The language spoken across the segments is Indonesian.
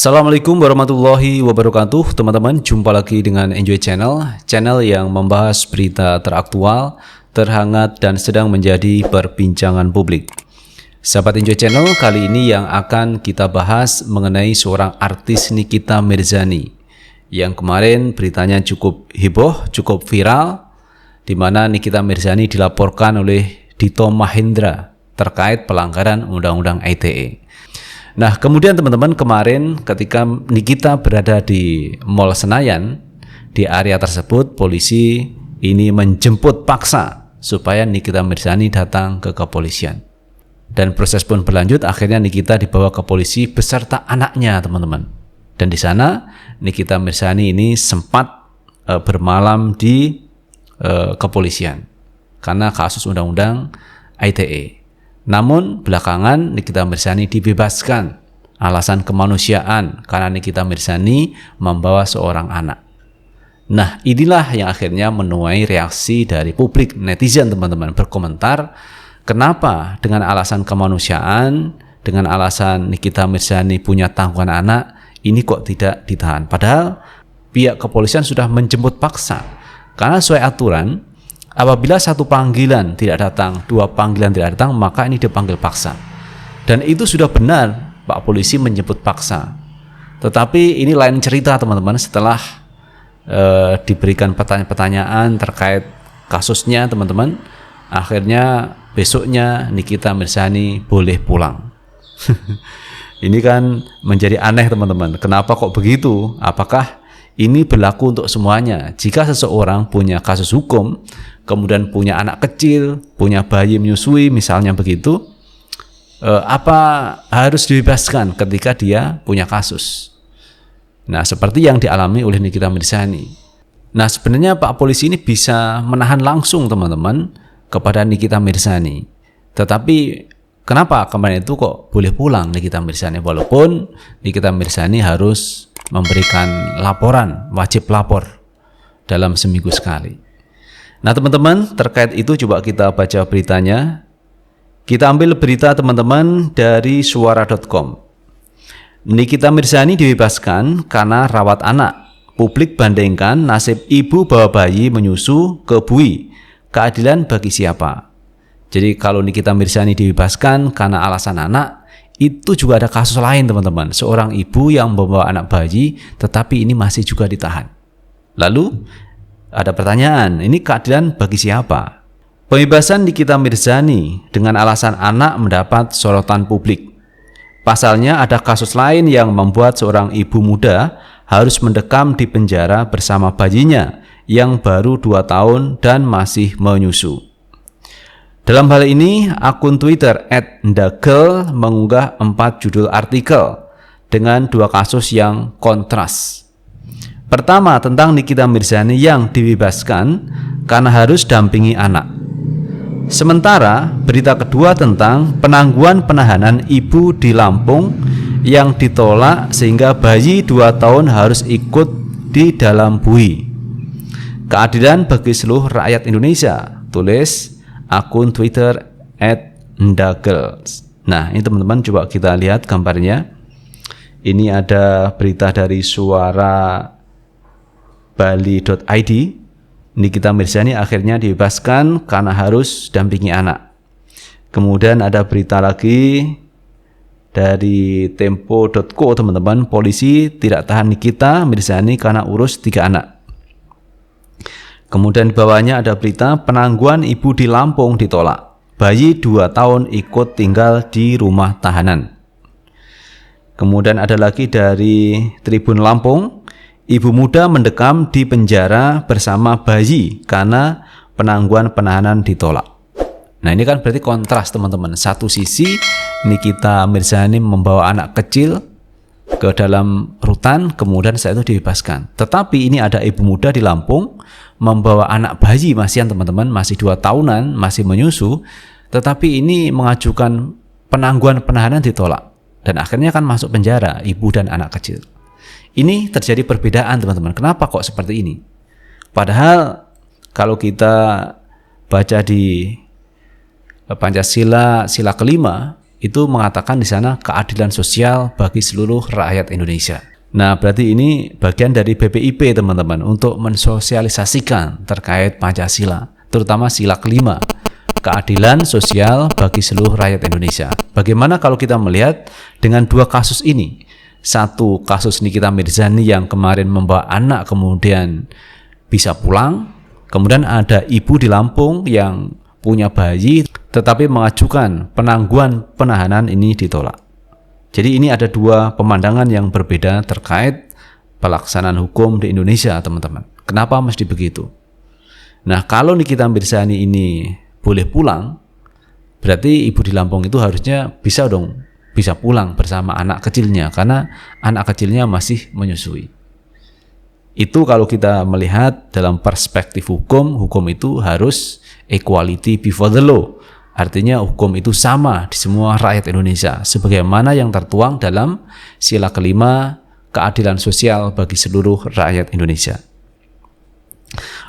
Assalamualaikum warahmatullahi wabarakatuh. Teman-teman, jumpa lagi dengan Enjoy Channel yang membahas berita teraktual, terhangat, dan sedang menjadi perbincangan publik. Sahabat Enjoy Channel, kali ini yang akan kita bahas mengenai seorang artis Nikita Mirzani yang kemarin beritanya cukup heboh, cukup viral, di mana Nikita Mirzani dilaporkan oleh Dito Mahendra terkait pelanggaran Undang-Undang ITE. Nah, kemudian teman-teman, kemarin ketika Nikita berada di Mall Senayan, di area tersebut polisi ini menjemput paksa supaya Nikita Mirzani datang ke kepolisian. Dan proses pun berlanjut, akhirnya Nikita dibawa ke polisi beserta anaknya, teman-teman. Dan di sana Nikita Mirzani ini sempat bermalam di kepolisian karena kasus Undang-Undang ITE. Namun belakangan Nikita Mirzani dibebaskan, alasan kemanusiaan karena Nikita Mirzani membawa seorang anak. Nah, inilah yang akhirnya menuai reaksi dari publik, netizen teman-teman berkomentar, kenapa dengan alasan kemanusiaan, dengan alasan Nikita Mirzani punya tanggungan anak, ini kok tidak ditahan. Padahal pihak kepolisian sudah menjemput paksa. Karena sesuai aturan, apabila satu panggilan tidak datang, dua panggilan tidak datang, maka ini dipanggil paksa. Dan itu sudah benar, Pak Polisi menjemput paksa. Tetapi ini lain cerita teman-teman, setelah diberikan pertanyaan-pertanyaan terkait kasusnya teman-teman, akhirnya besoknya Nikita Mirzani boleh pulang. Ini kan menjadi aneh teman-teman, kenapa kok begitu? Apakah ini berlaku untuk semuanya? Jika seseorang punya kasus hukum, kemudian punya anak kecil, punya bayi menyusui misalnya begitu, apa harus dibebaskan ketika dia punya kasus? Nah, seperti yang dialami oleh Nikita Mirzani. Nah, sebenarnya Pak Polisi ini bisa menahan langsung teman-teman kepada Nikita Mirzani. Tetapi kenapa kemarin itu kok boleh pulang Nikita Mirzani, walaupun Nikita Mirzani harus memberikan laporan, wajib lapor dalam seminggu sekali. Nah teman-teman, terkait itu coba kita baca beritanya. Kita ambil berita teman-teman dari suara.com. Nikita Mirzani dibebaskan karena rawat anak. Publik bandingkan nasib ibu bawa bayi menyusu ke bui. Keadilan bagi siapa? Jadi kalau Nikita Mirzani dibebaskan karena alasan anak, itu juga ada kasus lain teman-teman. Seorang ibu yang membawa anak bayi tetapi ini masih juga ditahan. Lalu ada pertanyaan, ini keadilan bagi siapa? Pembebasan Nikita Mirzani dengan alasan anak mendapat sorotan publik. Pasalnya ada kasus lain yang membuat seorang ibu muda harus mendekam di penjara bersama bayinya yang baru 2 tahun dan masih menyusu. Dalam hal ini, akun Twitter @ndagel mengunggah 4 judul artikel dengan 2 kasus yang kontras. Pertama, tentang Nikita Mirzani yang dibebaskan karena harus dampingi anak. Sementara, berita kedua tentang penangguhan penahanan ibu di Lampung yang ditolak sehingga bayi 2 tahun harus ikut di dalam bui. Keadilan bagi seluruh rakyat Indonesia, tulis akun Twitter @ndagel. Nah, ini teman-teman coba kita lihat gambarnya. Ini ada berita dari suara bali.id. Nikita Mirzani akhirnya dibebaskan karena harus dampingi anak. Kemudian ada berita lagi dari tempo.co teman-teman. Polisi tidak tahan Nikita Mirzani karena urus 3 anak. Kemudian di bawahnya ada berita penangguhan ibu di Lampung ditolak. Bayi 2 tahun ikut tinggal di rumah tahanan. Kemudian ada lagi dari Tribun Lampung. Ibu muda mendekam di penjara bersama bayi karena penangguhan penahanan ditolak. Nah, ini kan berarti kontras teman-teman. Satu sisi Nikita Mirzani membawa anak kecil ke dalam rutan, kemudian setelah itu dibebaskan. Tetapi ini ada ibu muda di Lampung membawa anak bayi masihan teman-teman, masih 2 tahunan, masih menyusu, tetapi ini mengajukan penangguhan penahanan ditolak. Dan akhirnya kan masuk penjara ibu dan anak kecil. Ini terjadi perbedaan teman-teman. Kenapa kok seperti ini? Padahal kalau kita baca di Pancasila sila kelima, itu mengatakan di sana keadilan sosial bagi seluruh rakyat Indonesia. Nah, berarti ini bagian dari BPIP teman-teman untuk mensosialisasikan terkait Pancasila, terutama sila kelima, keadilan sosial bagi seluruh rakyat Indonesia. Bagaimana kalau kita melihat dengan dua kasus ini? Satu kasus Nikita Mirzani yang kemarin membawa anak kemudian bisa pulang, kemudian ada ibu di Lampung yang punya bayi tetapi mengajukan penangguhan penahanan ini ditolak. Jadi ini ada dua pemandangan yang berbeda terkait pelaksanaan hukum di Indonesia, teman-teman. Kenapa mesti begitu? Nah, kalau Nikita Mirzani ini boleh pulang, berarti ibu di Lampung itu harusnya bisa pulang bersama anak kecilnya karena anak kecilnya masih menyusui. Itu kalau kita melihat dalam perspektif hukum itu harus equality before the law. Artinya hukum itu sama di semua rakyat Indonesia sebagaimana yang tertuang dalam sila kelima keadilan sosial bagi seluruh rakyat Indonesia.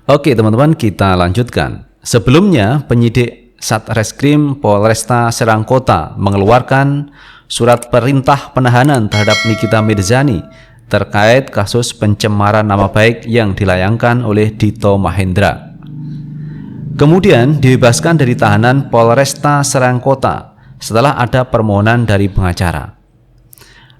Oke teman-teman, kita lanjutkan. Sebelumnya penyidik Satreskrim Polresta Serang Kota mengeluarkan surat perintah penahanan terhadap Nikita Mirzani terkait kasus pencemaran nama baik yang dilayangkan oleh Dito Mahendra. Kemudian dibebaskan dari tahanan Polresta Serang Kota setelah ada permohonan dari pengacara.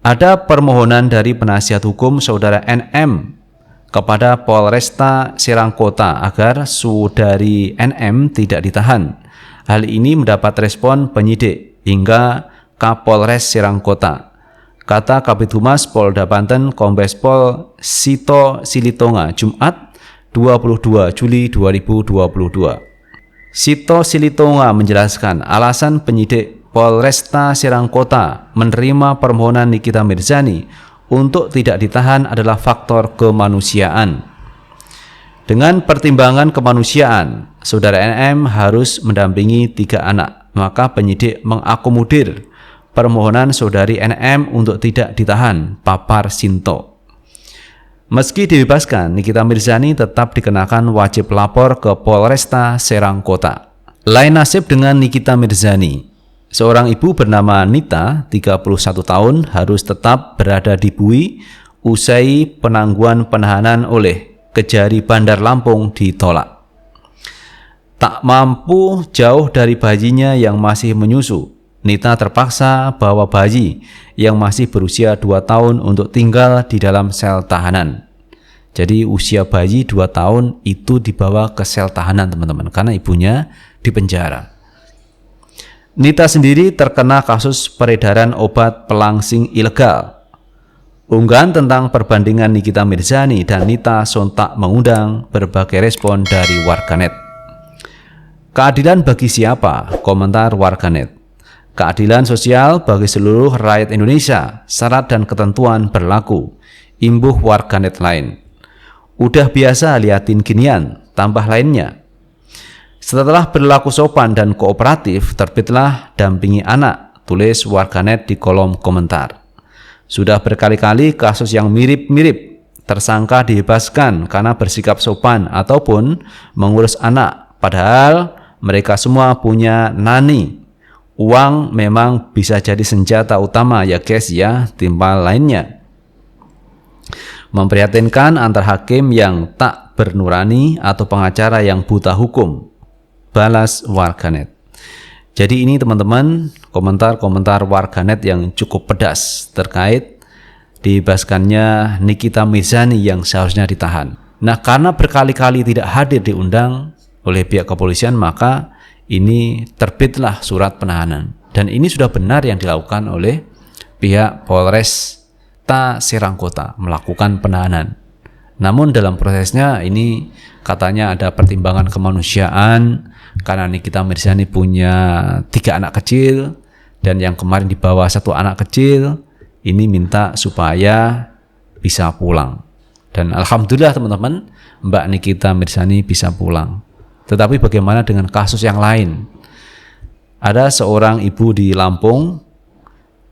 Ada permohonan dari penasihat hukum saudara NM kepada Polresta Serang Kota agar saudari NM tidak ditahan. Hal ini mendapat respon penyidik hingga Kapolres Serang Kota. Kata Kabid Humas Polda Banten Kombes Pol Sito Silitonga Jumat 22 Juli 2022. Sito Silitonga menjelaskan alasan penyidik Polresta Serang Kota menerima permohonan Nikita Mirzani untuk tidak ditahan adalah faktor kemanusiaan. Dengan pertimbangan kemanusiaan, saudara NM harus mendampingi 3 anak, maka penyidik mengakomodir permohonan saudari NM untuk tidak ditahan, papar Sinto. Meski dibebaskan, Nikita Mirzani tetap dikenakan wajib lapor ke Polresta Serang Kota. Lain nasib dengan Nikita Mirzani. Seorang ibu bernama Nita, 31 tahun, harus tetap berada di Bui usai penangguhan penahanan oleh Kejari Bandar Lampung ditolak. Tak mampu jauh dari bayinya yang masih menyusu, Nita terpaksa bawa bayi yang masih berusia 2 tahun untuk tinggal di dalam sel tahanan. Jadi usia bayi 2 tahun itu dibawa ke sel tahanan teman-teman karena ibunya di penjara. Nita sendiri terkena kasus peredaran obat pelangsing ilegal. Unggahan tentang perbandingan Nikita Mirzani dan Nita sontak mengundang berbagai respon dari warganet. Keadilan bagi siapa? Komentar warganet. Keadilan sosial bagi seluruh rakyat Indonesia, syarat dan ketentuan berlaku. Imbuh warganet lain. Udah biasa liatin ginian, tambah lainnya. Setelah berlaku sopan dan kooperatif, terbitlah Dampingi Anak, tulis warganet di kolom komentar. Sudah berkali-kali kasus yang mirip-mirip, tersangka dibebaskan karena bersikap sopan ataupun mengurus anak, padahal mereka semua punya nani. Uang memang bisa jadi senjata utama ya guys ya, timbal lainnya. Memprihatinkan antar hakim yang tak bernurani atau pengacara yang buta hukum, balas warganet. Jadi ini teman-teman komentar-komentar warganet yang cukup pedas terkait dibebaskannya Nikita Mirzani yang seharusnya ditahan. Nah, karena berkali-kali tidak hadir diundang oleh pihak kepolisian, maka ini terbitlah surat penahanan. Dan ini sudah benar yang dilakukan oleh pihak Polresta Serang Kota, melakukan penahanan. Namun dalam prosesnya ini katanya ada pertimbangan kemanusiaan karena Nikita Mirzani punya 3 anak kecil dan yang kemarin dibawa 1 anak kecil, ini minta supaya bisa pulang. Dan alhamdulillah teman-teman, Mbak Nikita Mirzani bisa pulang. Tetapi bagaimana dengan kasus yang lain? Ada seorang ibu di Lampung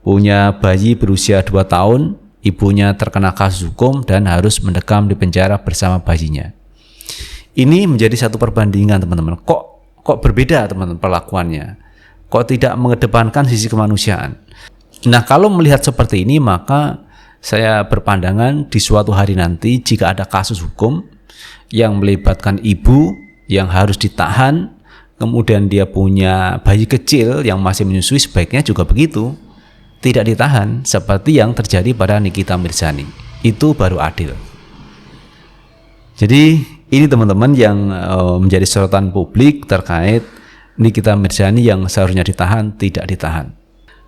punya bayi berusia 2 tahun, ibunya terkena kasus hukum dan harus mendekam di penjara bersama bayinya. Ini menjadi satu perbandingan teman-teman. Kok berbeda teman-teman perlakuannya? kok tidak mengedepankan sisi kemanusiaan. Nah, kalau melihat seperti ini, maka saya berpandangan di suatu hari nanti jika ada kasus hukum yang melibatkan ibu yang harus ditahan, kemudian dia punya bayi kecil yang masih menyusui, sebaiknya juga begitu, tidak ditahan seperti yang terjadi pada Nikita Mirzani. Itu baru adil. Jadi ini teman-teman yang menjadi sorotan publik terkait Nikita Mirzani yang seharusnya ditahan tidak ditahan.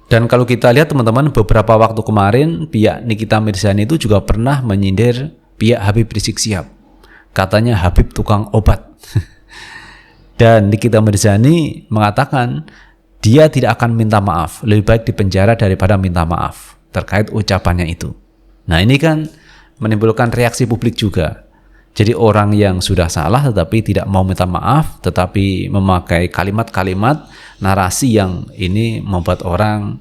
Dan kalau kita lihat teman-teman, beberapa waktu kemarin pihak Nikita Mirzani itu juga pernah menyindir pihak Habib Rizik Syihab. Katanya Habib tukang obat. Dan Nikita Mirzani mengatakan dia tidak akan minta maaf, lebih baik dipenjara daripada minta maaf terkait ucapannya itu. Nah, ini kan menimbulkan reaksi publik juga. Jadi orang yang sudah salah tetapi tidak mau minta maaf, tetapi memakai kalimat-kalimat narasi yang ini membuat orang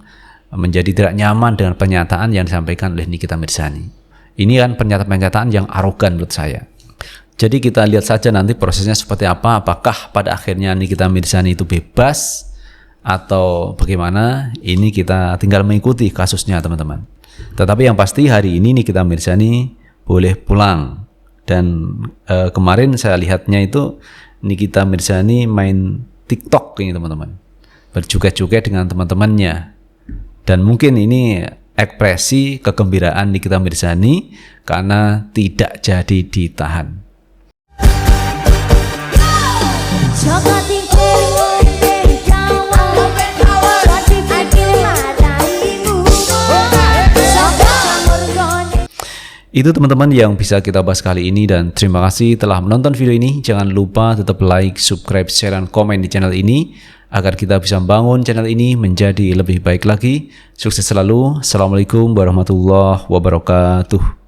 menjadi tidak nyaman dengan pernyataan yang disampaikan oleh Nikita Mirzani. Ini kan pernyataan-pernyataan yang arogan menurut saya. Jadi kita lihat saja nanti prosesnya seperti apa, apakah pada akhirnya Nikita Mirzani itu bebas atau bagaimana. Ini kita tinggal mengikuti kasusnya teman-teman. Tetapi yang pasti hari ini Nikita Mirzani boleh pulang. Dan kemarin saya lihatnya itu Nikita Mirzani main TikTok ini teman-teman, berjoget-joget dengan teman-temannya. Dan mungkin ini ekspresi kegembiraan Nikita Mirzani karena tidak jadi ditahan. Itu teman-teman yang bisa kita bahas kali ini, dan terima kasih telah menonton video ini. Jangan lupa tetap like, subscribe, share, dan komen di channel ini agar kita bisa membangun channel ini menjadi lebih baik lagi. Sukses selalu. Assalamualaikum warahmatullahi wabarakatuh.